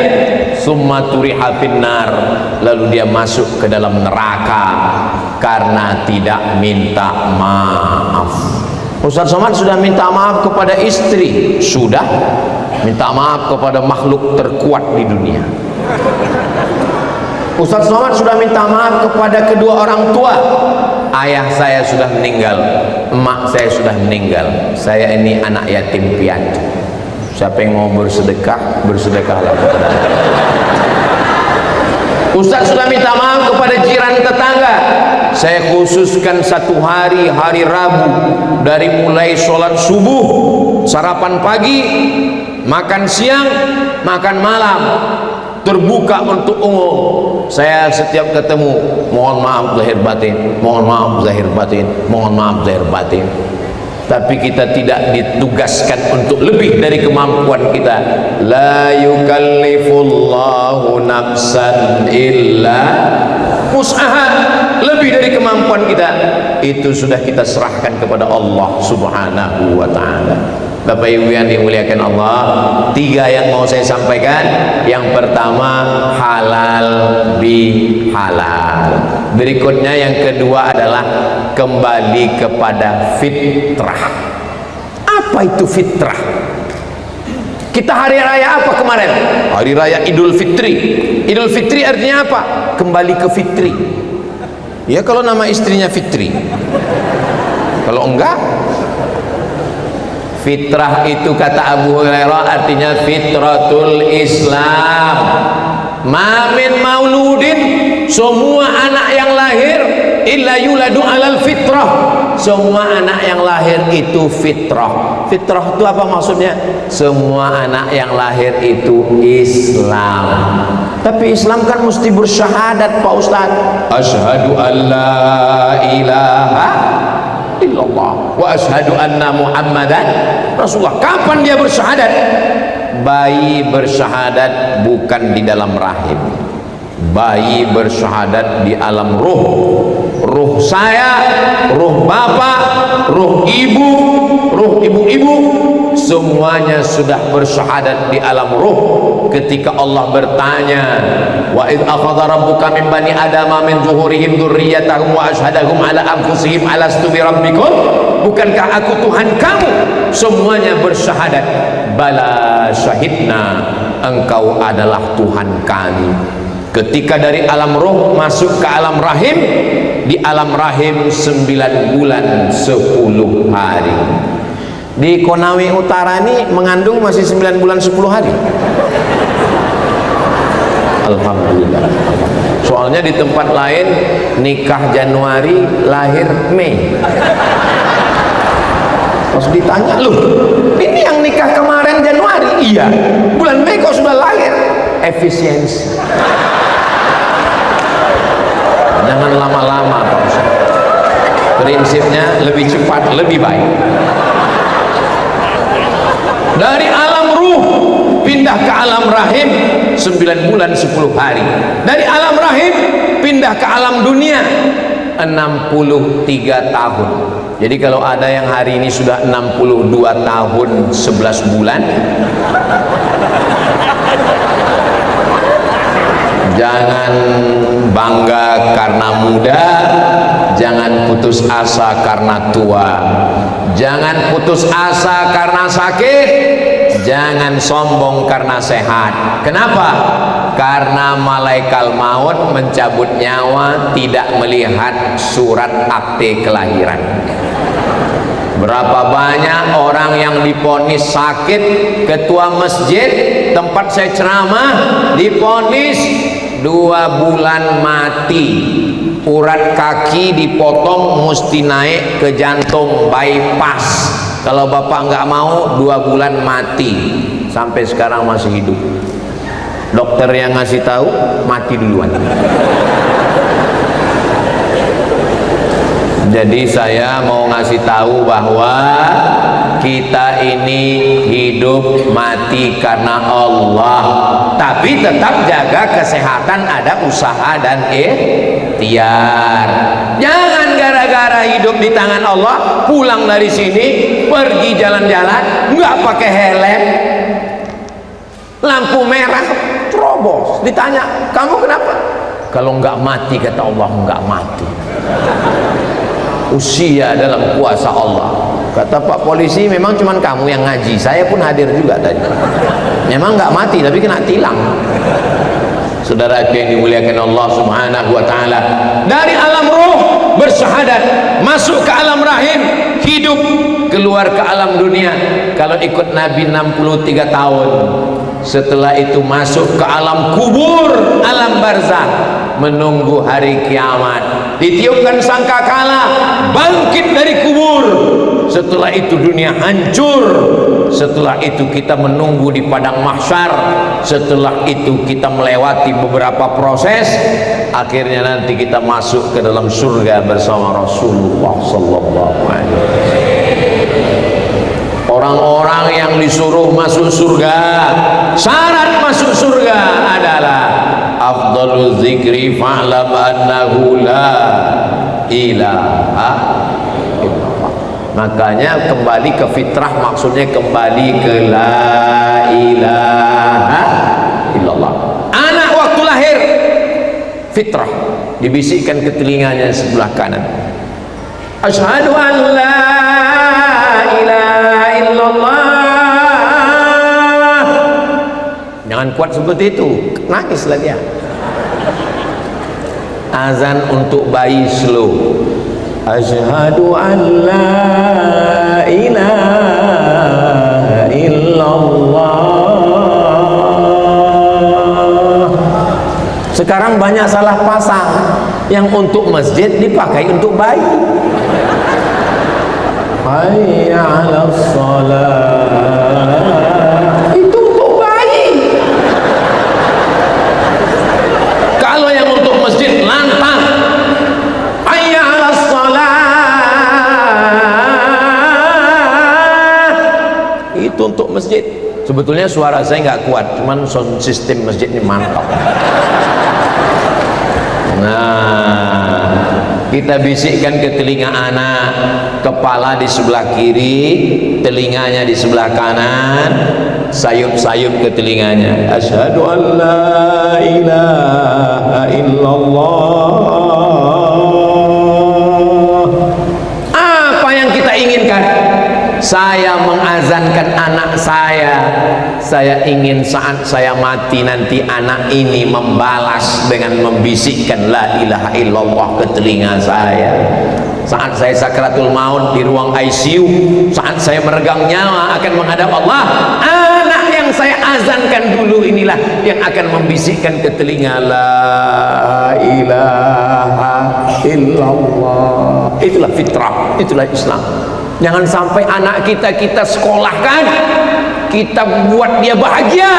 A: Summa turihat finnar, lalu dia masuk ke dalam neraka karena tidak minta maaf. Ustaz Somad sudah minta maaf kepada istri, sudah. Minta maaf kepada makhluk terkuat di dunia. Ustaz Somad sudah minta maaf kepada kedua orang tua. Ayah saya sudah meninggal, emak saya sudah meninggal, saya ini anak yatim piatu. Siapa yang mau bersedekah, bersedekahlah. Ustaz sudah minta maaf kepada jiran tetangga. Saya khususkan satu hari, hari Rabu, dari mulai sholat subuh, sarapan pagi, makan siang, makan malam, terbuka untuk umum. Saya setiap ketemu, mohon maaf zahir batin, mohon maaf zahir batin, mohon maaf zahir batin. Tapi kita tidak ditugaskan untuk lebih dari kemampuan kita. La yukallifullahu nafsan illa wus'aha, lebih dari kemampuan kita. Itu sudah kita serahkan kepada Allah Subhanahu wa ta'ala. Bapak Ibu yang dimuliakan Allah, 3 yang mau saya sampaikan. Yang pertama, halal bihalal. Berikutnya yang kedua adalah kembali kepada fitrah. Apa itu fitrah? Kita hari raya apa kemarin? Hari raya Idul Fitri. Idul Fitri artinya apa? Kembali ke fitri. Ya kalau nama istrinya Fitri. Kalau enggak, fitrah itu kata Abu Hurairah artinya fitratul Islam. Ma min mauludin, semua anak yang lahir illa yuladu alal fitrah. Semua anak yang lahir itu fitrah. Fitrah itu apa maksudnya? Semua anak yang lahir itu Islam. Tapi Islam kan mesti bersyahadat Pak Ustaz. Asyhadu an la ilaha illallah wa asyhadu anna Muhammadan Rasulullah. Kapan dia bersyahadat? Bayi bersyahadat bukan di dalam rahim. Bayi bersyahadat di alam ruh. Ruh saya, ruh bapak, ruh ibu, ruh ibu-ibu, semuanya sudah bersyahadat di alam ruh. Ketika Allah bertanya, wa idh akhadha rabbuka min bani adama min zuhurihim dzurriyyatahum wa asyhadahum ala anfusihim alastu bi rabbikum, bukankah aku Tuhan kamu? Semuanya bersyahadat, bala syahidna, engkau adalah Tuhan kami. Ketika dari alam ruh masuk ke alam rahim, di alam rahim 9 bulan 10 hari. Di Konawe Utara ini mengandung masih 9 bulan 10 hari. Alhamdulillah. Soalnya di tempat lain nikah Januari, lahir Mei. Pas ditanya, loh ini yang nikah kemarin Januari? Iya, bulan Mei kok sudah lahir. Efisiensi. Jangan lama-lama Pak Ustaz. Prinsipnya lebih cepat lebih baik. Dari alam ruh pindah ke alam rahim 9 bulan 10 hari. Dari alam rahim pindah ke alam dunia 63 tahun. Jadi kalau ada yang hari ini sudah 62 tahun 11 bulan, jangan bangga karena muda, jangan putus asa karena tua, jangan putus asa karena sakit, jangan sombong karena sehat. Kenapa? Karena malaikat maut mencabut nyawa tidak melihat surat akte kelahiran. Berapa banyak orang yang diponis sakit, ketua masjid tempat saya ceramah diponis 2 bulan mati, urat kaki dipotong mesti naik ke jantung bypass. Kalau bapak nggak mau 2 bulan mati, sampai sekarang masih hidup. Dokter yang ngasih tahu mati duluan. Jadi saya mau ngasih tahu bahwa kita ini hidup mati karena Allah, tapi tetap jaga kesehatan, ada usaha dan ikhtiar. Jangan gara-gara hidup di tangan Allah pulang dari sini pergi jalan-jalan nggak pakai helm, lampu merah terobos, ditanya kamu kenapa? Kalau nggak mati kata Allah nggak mati. Usia dalam kuasa Allah. Kata Pak polisi, memang cuman kamu yang ngaji, saya pun hadir juga tadi. Memang nggak mati tapi kena tilang. Saudara yang dimuliakan Allah Subhanahu wa taala, dari alam ruh bersyahadat, masuk ke alam rahim, hidup, keluar ke alam dunia. Kalau ikut Nabi 63 tahun. Setelah itu masuk ke alam kubur, alam barzakh, menunggu hari kiamat. Ditiupkan sangkakala, bangkit dari kubur. Setelah itu dunia hancur. Setelah itu kita menunggu di padang mahsyar. Setelah itu kita melewati beberapa proses. Akhirnya nanti kita masuk ke dalam surga bersama Rasulullah sallallahu alaihi wasallam. Orang-orang yang disuruh masuk surga, syarat masuk surga adalah afdalul zikri fa'lam annahu la ilaha illallah. Makanya kembali ke fitrah, maksudnya kembali ke la ilaha illallah. Anak waktu lahir fitrah, dibisikkan ke telinganya sebelah kanan, asyhadu an la ilaha illallah. Jangan kuat seperti itu, nangislah dia. Azan untuk bayi slow, asyhadu an la ilaha illallah. Sekarang banyak salah pasang, yang untuk masjid dipakai untuk bayi. Hayya 'alas shalah, itu untuk bayi. Kalau yang untuk masjid lantang, hayya 'alas shalah, itu untuk masjid. Sebetulnya suara saya nggak kuat, cuman sound system masjid ini mantap. Nah, kita bisikkan ke telinga anak, kepala di sebelah kiri, telinganya di sebelah kanan, sayup-sayup ke telinganya, asyhadu an la ilaha illallah. Apa yang kita inginkan? Saya mengazankan anak saya ingin saat saya mati nanti anak ini membalas dengan membisikkan la ilaha illallah ke telinga saya. Saat saya sakaratul maut di ruang ICU, saat saya meregang nyawa akan menghadap Allah, anak yang saya azankan dulu inilah yang akan membisikkan ke telinga la ilaha illallah. Itulah fitrah, itulah Islam. Jangan sampai anak kita sekolahkan, kita buat dia bahagia,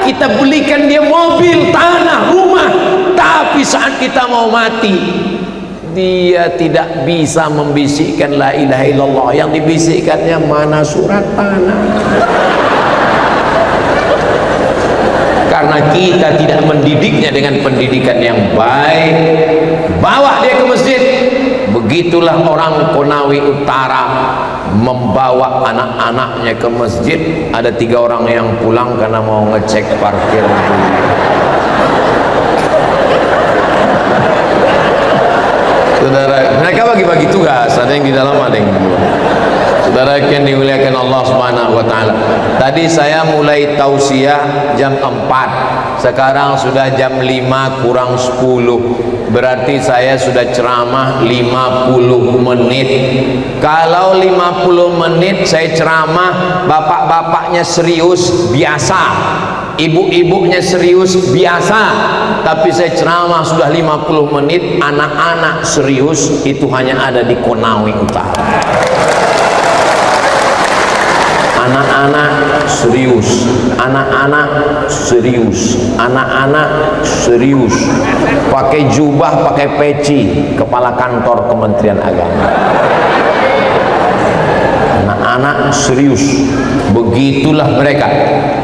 A: kita belikan dia mobil, tanah, rumah, tapi saat kita mau mati dia tidak bisa membisikkan la ilaha illallah. Yang dibisikkannya mana surat tanah. Karena kita tidak mendidiknya dengan pendidikan yang baik. Bawa dia ke masjid. Begitulah orang Konawe Utara membawa anak-anaknya ke masjid. Ada 3 orang yang pulang karena mau ngecek parkir. Saudara, mereka bagi-bagi tugas, ada yang di dalam, ada yang di luar. Saudara yang dimuliakan Allah Subhanahu wa taala. Tadi saya mulai tausiah jam 4. Sekarang sudah jam 5 kurang 10. Berarti saya sudah ceramah 50 menit. Kalau 50 menit saya ceramah, bapak-bapaknya serius biasa, ibu-ibunya serius biasa, tapi saya ceramah sudah 50 menit, anak-anak serius, itu hanya ada di Konawe Utara. Anak-anak serius, anak-anak serius, anak-anak serius, pakai jubah, pakai peci, kepala kantor Kementerian Agama. Anak-anak serius, begitulah mereka.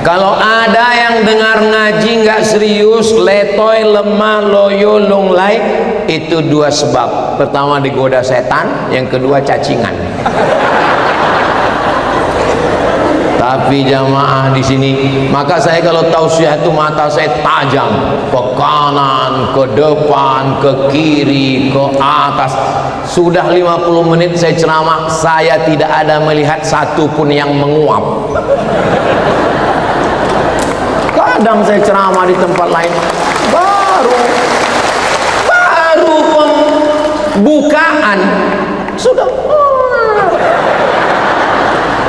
A: Kalau ada yang dengar ngaji nggak serius, letoy, lemah, loyo, lunglai, itu 2 sebab. Pertama digoda setan, yang kedua cacingan. Tapi jamaah di sini, maka saya kalau tausiah itu mata saya tajam ke kanan, ke depan, ke kiri, ke atas. Sudah 50 menit saya ceramah, saya tidak ada melihat satu pun yang menguap. Kadang saya ceramah di tempat lain, baru pembukaan sudah.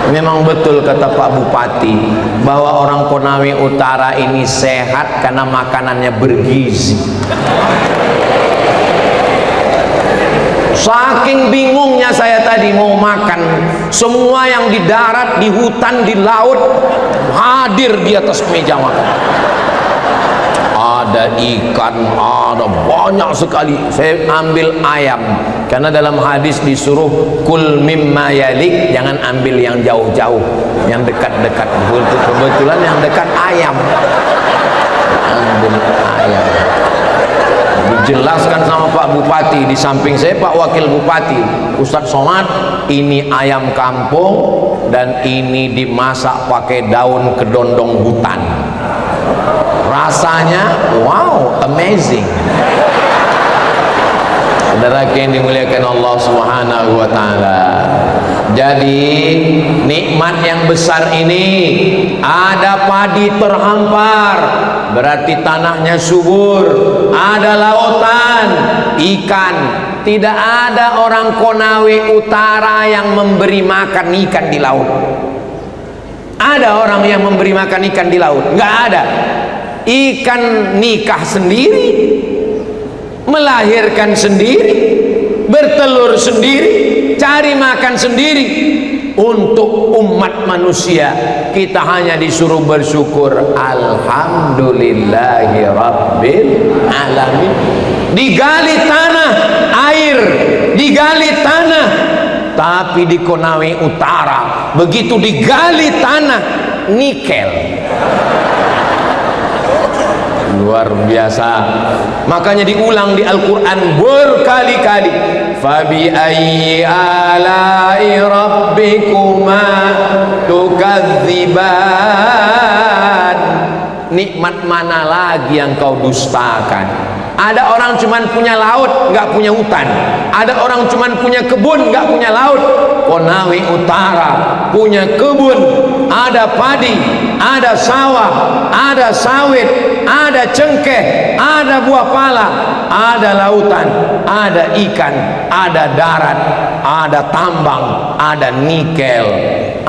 A: Memang betul kata Pak Bupati bahwa orang Konawe Utara ini sehat karena makanannya bergizi. Saking bingungnya saya tadi mau makan, semua yang di darat, di hutan, di laut hadir di atas meja makan. Ada ikan, ada banyak sekali. Saya ambil ayam, karena dalam hadis disuruh kul mimma yalik, jangan ambil yang jauh-jauh, yang dekat-dekat. Kebetulan yang dekat ayam, ambil ayam. Dijelaskan sama Pak Bupati, di samping saya Pak Wakil Bupati Ustadz Somad, ini ayam kampung dan ini dimasak pakai daun kedondong hutan, rasanya wow, amazing. Saudara yang dimuliakan Allah Subhanahu wa taala. Jadi nikmat yang besar ini, ada padi terhampar, berarti tanahnya subur, ada lautan, ikan. Tidak ada orang Konawe Utara yang memberi makan ikan di laut. Ada orang yang memberi makan ikan di laut? Nggak ada. Ikan nikah sendiri, melahirkan sendiri, bertelur sendiri, cari makan sendiri. Untuk umat manusia, kita hanya disuruh bersyukur, alhamdulillahi rabbil alamin. Digali tanah, air, digali tanah. Tapi di Konawe Utara, begitu digali tanah, nikel. Luar biasa. Makanya diulang di Al-Quran berkali-kali, fabi ayyi ala'i rabbikuma tukadziban. Nikmat mana lagi yang kau dustakan? Ada orang cuman punya laut, nggak punya hutan. Ada orang cuman punya kebun, nggak punya laut. Konawe Utara punya kebun, ada padi, ada sawah, ada sawit, ada cengkeh, ada buah pala, ada lautan, ada ikan, ada darat, ada tambang, ada nikel.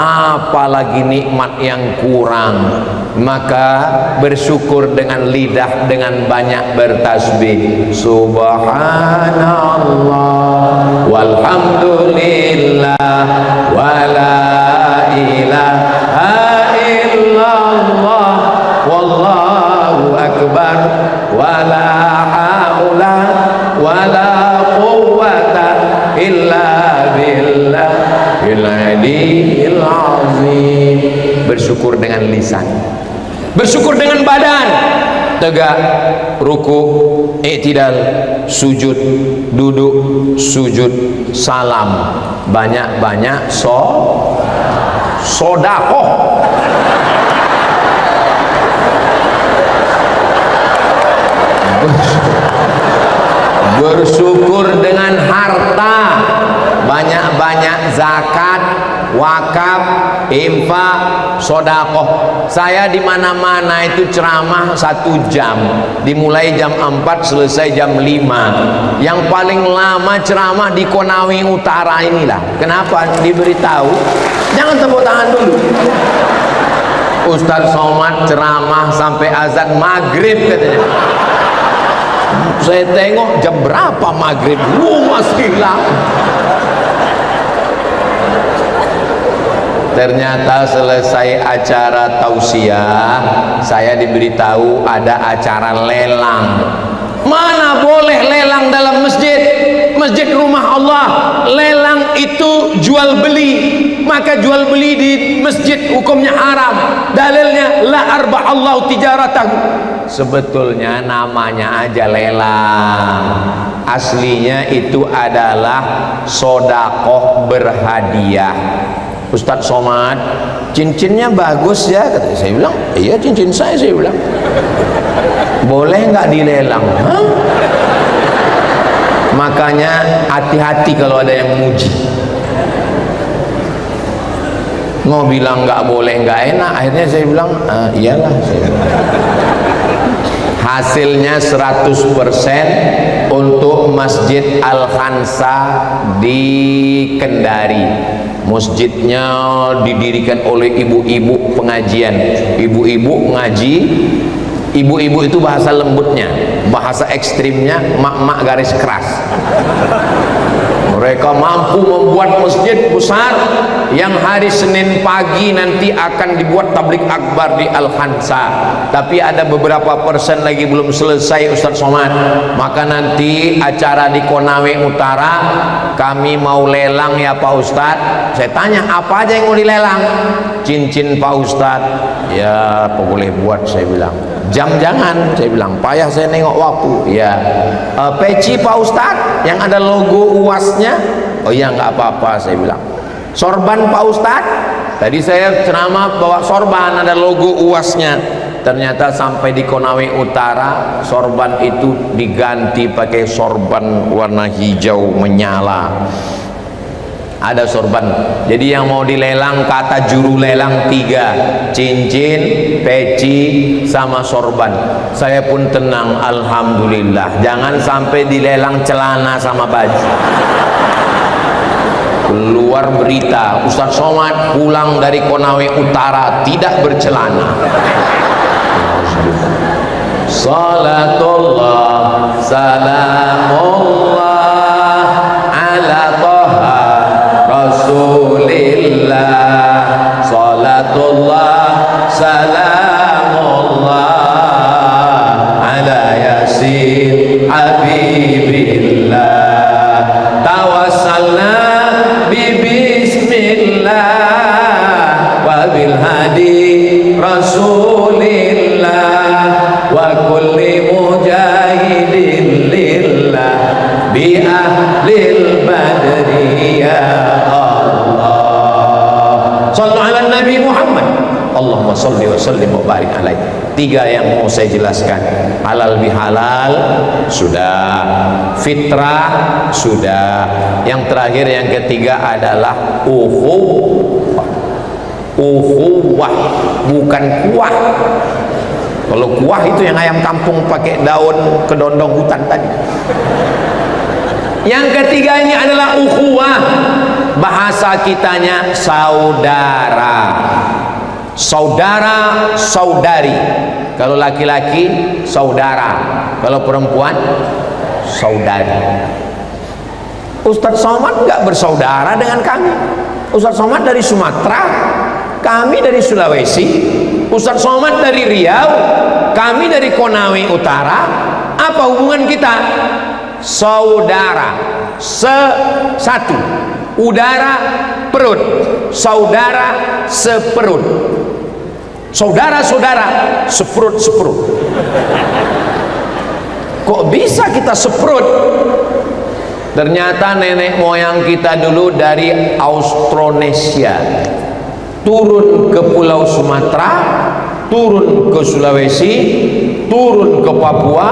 A: Apalagi nikmat yang kurang? Maka bersyukur dengan lidah, dengan banyak bertasbih, subhanallah walhamdulillah wala ilaha illallah wallahu akbar wala haula wala quwwata illa billahil aliyil azim. Bersyukur dengan lisan, bersyukur dengan badan, tegak, ruku, i'tidal, sujud, duduk, sujud, salam, banyak-banyak sodakoh. Bersyukur dengan harta, banyak-banyak zakat, wakaf, infak, sodakoh. Saya di mana-mana itu ceramah 1 jam, dimulai jam 4 selesai jam 5. Yang paling lama ceramah di Konawe Utara inilah. Kenapa? Diberitahu, jangan tepuk tangan dulu. Ustadz Somad ceramah sampai azan maghrib katanya. Saya tengok jam berapa maghrib, masih lama. Ternyata selesai acara tausiah, saya diberitahu ada acara lelang. Mana boleh lelang dalam masjid? Masjid rumah Allah. Lelang itu jual beli. Maka jual beli di masjid hukumnya haram. Dalilnya la arba Allah tijaratahu. Sebetulnya namanya aja lelang, aslinya itu adalah sodakoh berhadiah. Ustadz Somad, cincinnya bagus ya, kata saya. Bilang, iya cincin saya bilang. Boleh nggak dilelang? Hah? Makanya hati-hati kalau ada yang muji. Mau bilang nggak boleh, nggak enak, akhirnya saya bilang, iyalah. Hasilnya 100% untuk Masjid Al-Khansa di Kendari. Masjidnya didirikan oleh ibu-ibu pengajian. Ibu-ibu ngaji. Ibu-ibu itu bahasa lembutnya, bahasa ekstrimnya mak-mak garis keras. Mereka mampu membuat masjid besar yang hari Senin pagi nanti akan dibuat tablik akbar di Al-Khansa. Tapi ada beberapa persen lagi belum selesai Ustadz Somad. Maka nanti acara di Konawe Utara kami mau lelang ya Pak Ustadz. Saya tanya apa aja yang mau dilelang? Cincin Pak Ustadz. Ya apa boleh buat, saya bilang. jam jangan, saya bilang payah saya nengok waktu. Ya, peci Pak Ustadz yang ada logo UASnya, oh iya nggak apa-apa, saya bilang. Sorban Pak Ustadz, tadi saya ceramah bawa sorban ada logo UASnya, ternyata sampai di Konawe Utara sorban itu diganti pakai sorban warna hijau menyala. Ada sorban, jadi yang mau dilelang kata juru lelang 3, cincin, peci, sama sorban. Saya pun tenang, alhamdulillah. Jangan sampai dilelang celana sama baju. Keluar berita Ustadz Somad pulang dari Konawe Utara tidak bercelana. Salatullah salamullah ala toha Rasulillah, salatullah salamullah ala yasin habibillah, tawassalna bismillah wa bil hadi Rasulillah wa kulli mujahidin lillah bi ahlil badri ya Sallu ala Nabi Muhammad. Allahumma salli wa sallim wa barik alaih. 3 yang mau saya jelaskan. Halal bihalal sudah, fitrah sudah. Yang terakhir yang ketiga adalah ukhuwah. Ukhuwah bukan kuah. Kalau kuah itu yang ayam kampung pakai daun kedondong hutan tadi. Yang ketiga ini adalah ukhuwah, bahasa kitanya saudara, saudara saudari. Kalau laki-laki saudara, kalau perempuan saudari. Ustadz Somad nggak bersaudara dengan kami. Ustadz Somad dari Sumatera, kami dari Sulawesi. Ustadz Somad dari Riau, kami dari Konawe Utara. Apa hubungan kita? Saudara, satu, udara perut, saudara seperut, saudara-saudara seperut-seperut. Kok bisa kita seperut? Ternyata nenek moyang kita dulu dari Austronesia turun ke Pulau Sumatera, turun ke Sulawesi, turun ke Papua,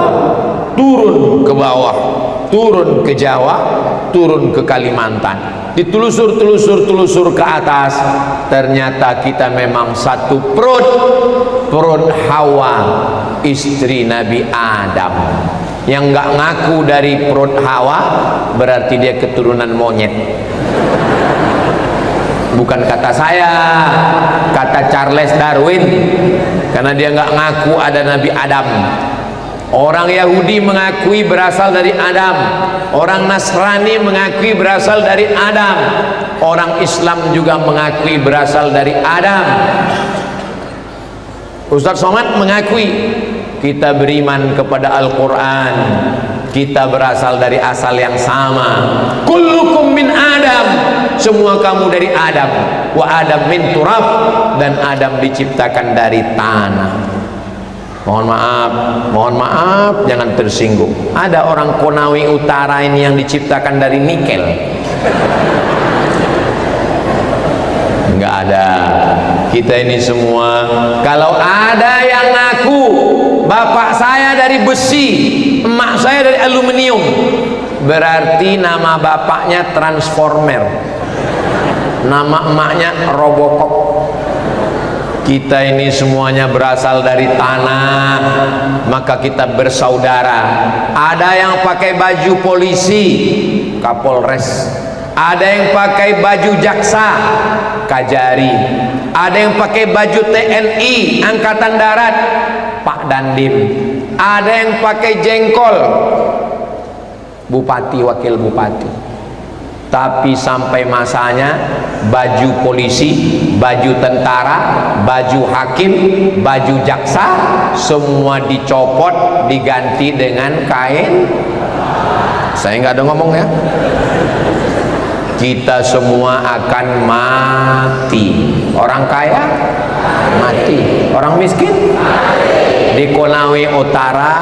A: turun ke bawah, turun ke Jawa, turun ke Kalimantan, ditelusur ke atas. Ternyata kita memang satu perut, perut Hawa, istri Nabi Adam. Yang nggak ngaku dari perut Hawa berarti dia keturunan monyet. Bukan kata saya, kata Charles Darwin, karena dia nggak ngaku ada Nabi Adam. Orang Yahudi mengakui berasal dari Adam, orang Nasrani mengakui berasal dari Adam, orang Islam juga mengakui berasal dari Adam. Ustadz Somad mengakui kita beriman kepada Al-Quran, kita berasal dari asal yang sama. Kullukum min Adam, semua kamu dari Adam. Wa Adam min turab, dan Adam diciptakan dari tanah. Mohon maaf, jangan tersinggung. Ada orang Konawe Utara ini yang diciptakan dari nikel. Enggak ada. Kita ini semua, kalau ada yang ngaku bapak saya dari besi, emak saya dari aluminium, berarti nama bapaknya Transformer, nama emaknya Robocop. Kita ini semuanya berasal dari tanah, maka kita bersaudara. Ada yang pakai baju polisi, Kapolres. Ada yang pakai baju jaksa, Kajari. Ada yang pakai baju TNI, Angkatan Darat, Pak Dandim. Ada yang pakai jengkol, Bupati, Wakil Bupati. Tapi sampai masanya baju polisi, baju tentara, baju hakim, baju jaksa semua dicopot, diganti dengan kain. Saya nggak ada ngomong ya. Kita semua akan mati. Orang kaya mati, orang miskin di Konawe Utara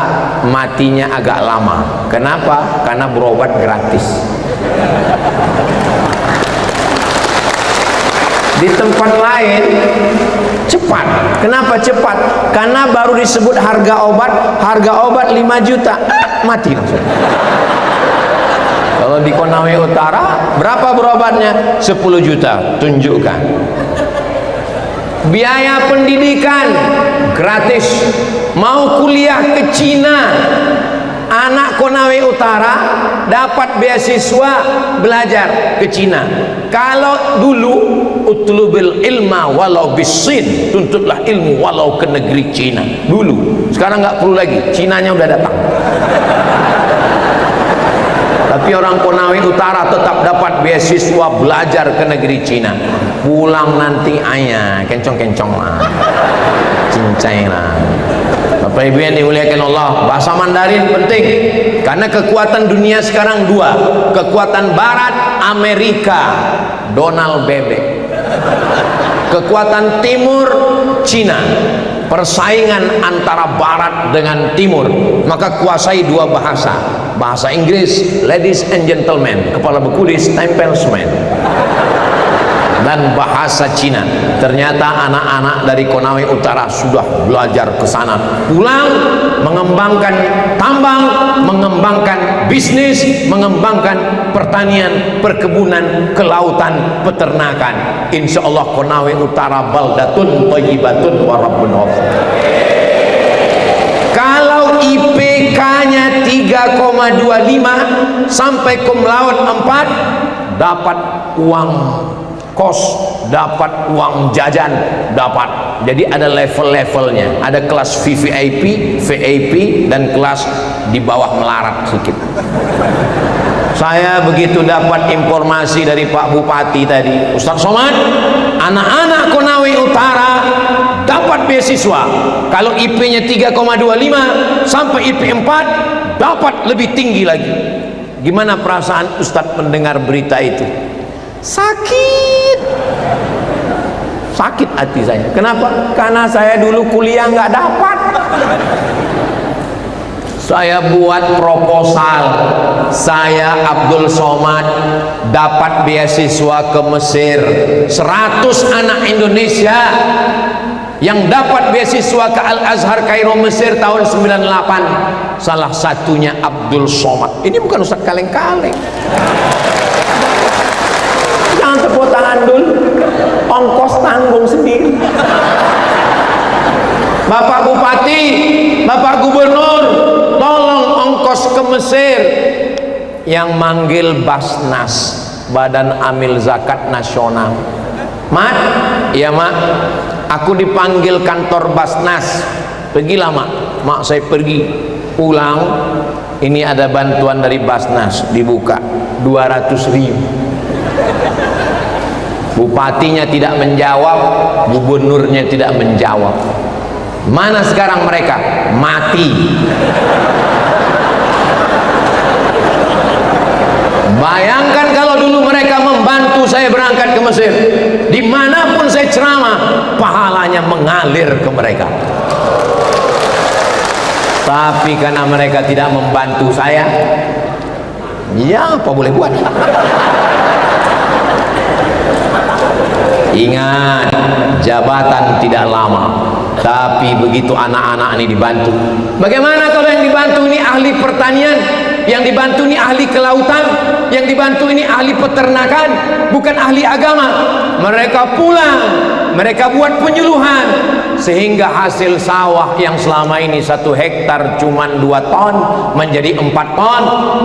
A: matinya agak lama. Kenapa? Karena berobat gratis. Di tempat lain cepat. Kenapa cepat? Karena baru disebut harga obat 5 juta, mati langsung. Kalau di Konawe Utara berapa berobatnya? 10 juta. Tunjukkan. Biaya pendidikan gratis. Mau kuliah ke Cina, anak Konawe Utara dapat beasiswa belajar ke Cina. Kalau dulu utlubil ilma walau bisin, tuntutlah ilmu walau ke negeri Cina dulu. Sekarang nggak perlu lagi, Cinanya udah datang. Tapi orang Konawe Utara tetap dapat beasiswa belajar ke negeri Cina. Pulang nanti ayah kencong-kencong lah, cincai lah. Bapak Ibu yang dimuliakan Allah, bahasa Mandarin penting karena kekuatan dunia sekarang dua, kekuatan Barat Amerika Donald Bebek, kekuatan Timur Cina. Persaingan antara Barat dengan Timur, maka kuasai dua bahasa, bahasa Inggris ladies and gentlemen, kepala bekulis tempelsman, dan bahasa Cina. Ternyata anak-anak dari Konawe Utara sudah belajar ke sana, pulang mengembangkan tambang, mengembangkan bisnis, mengembangkan pertanian, perkebunan, kelautan, peternakan. Insya Allah Konawe Utara baldatun thayyibatun wa rabbun ghafur. Kalau IPK-nya 3,25 sampai cum laude 4, dapat uang kos, dapat uang jajan, dapat. Jadi ada level-levelnya, ada kelas VVIP, VIP, dan kelas di bawah melarat sedikit. Saya begitu dapat informasi dari Pak Bupati tadi, Ustaz Somad, anak-anak Konawe Utara dapat beasiswa. Kalau IP-nya 3,25 sampai IP 4, dapat lebih tinggi lagi. Gimana perasaan Ustaz mendengar berita itu? Sakit hati saya. Kenapa? Karena saya dulu kuliah nggak dapat. Saya buat proposal, saya Abdul Somad dapat beasiswa ke Mesir. 100 anak Indonesia yang dapat beasiswa ke Al-Azhar Kairo Mesir tahun 98, salah satunya Abdul Somad. Ini bukan Ustaz kaleng-kaleng. Jangan tepuk tangan dulu, ongkos tanggung sendiri. Bapak Bupati, Bapak Gubernur, tolong ongkos ke Mesir. Yang manggil Basnas, Badan Amil Zakat Nasional. Mat, iya mak, aku dipanggil kantor Basnas. Pergilah mak. Mak saya pergi, pulang, ini ada bantuan dari Basnas, dibuka 200.000. Bupatinya tidak menjawab, gubernurnya tidak menjawab. Mana sekarang mereka? Mati. Bayangkan kalau dulu mereka membantu saya berangkat ke Mesir, dimanapun saya ceramah, pahalanya mengalir ke mereka. Tapi karena mereka tidak membantu saya, ya apa boleh buat. Ingat, jabatan tidak lama, tapi begitu anak-anak ini dibantu. Bagaimana kalau yang dibantu ini ahli pertanian, yang dibantu ini ahli kelautan, yang dibantu ini ahli peternakan, bukan ahli agama? Mereka pulang, mereka buat penyuluhan, sehingga hasil sawah yang selama ini 1 hektar cuma 2 ton menjadi 4 ton,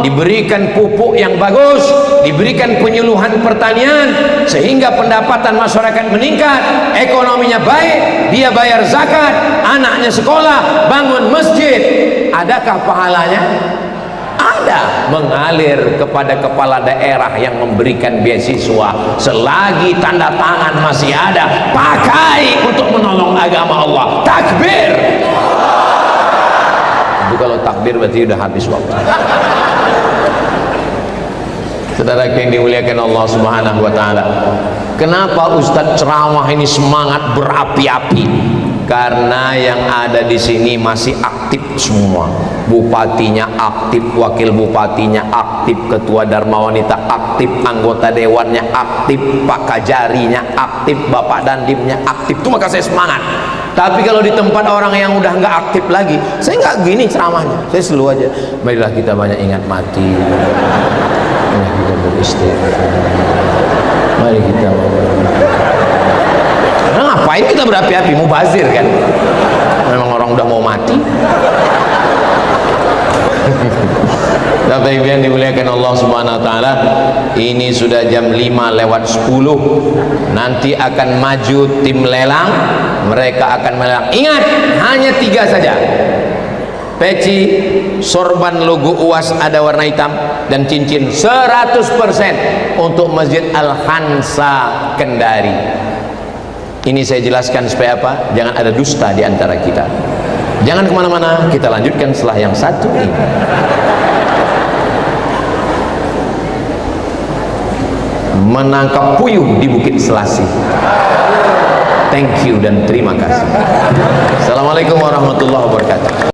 A: diberikan pupuk yang bagus, diberikan penyuluhan pertanian, sehingga pendapatan masyarakat meningkat, ekonominya baik, dia bayar zakat, anaknya sekolah, bangun masjid. Adakah pahalanya? Ada, mengalir kepada kepala daerah yang memberikan beasiswa. Selagi tanda tangan masih ada, pakai untuk menolong agama Allah. Takbir. Tapi kalau takbir berarti udah habis waktu. Saudara yang dimuliakan Allah Subhanahu wa taala. Kenapa Ustadz ceramah ini semangat berapi-api? Karena yang ada di sini masih aktif semua. Bupatinya aktif, wakil bupatinya aktif, ketua Dharma Wanita aktif, anggota dewannya aktif, Pak Kajarinya aktif, Bapak Dandimnya aktif. Itu maka saya semangat. Tapi kalau di tempat orang yang udah nggak aktif lagi, saya nggak gini ceramahnya. Saya selalu aja, marilah kita banyak ingat mati. Mari kita beristighfar. Mari kita. Nah, ngapain kita berapi-api? Mubazir kan? Memang orang udah mau mati. Bapak Ibu yang dimuliakan Allah Subhanahu wa taala, ini sudah jam 5:10. Nanti akan maju tim lelang, mereka akan melelang. Ingat, hanya 3 saja. Peci, sorban logo UAS ada warna hitam, dan cincin 100% untuk Masjid Al-Khansa Kendari. Ini saya jelaskan supaya apa? Jangan ada dusta di antara kita. Jangan kemana-mana, kita lanjutkan setelah yang satu ini. Menangkap puyuh di Bukit Selasih. Thank you dan terima kasih. Assalamualaikum warahmatullahi wabarakatuh.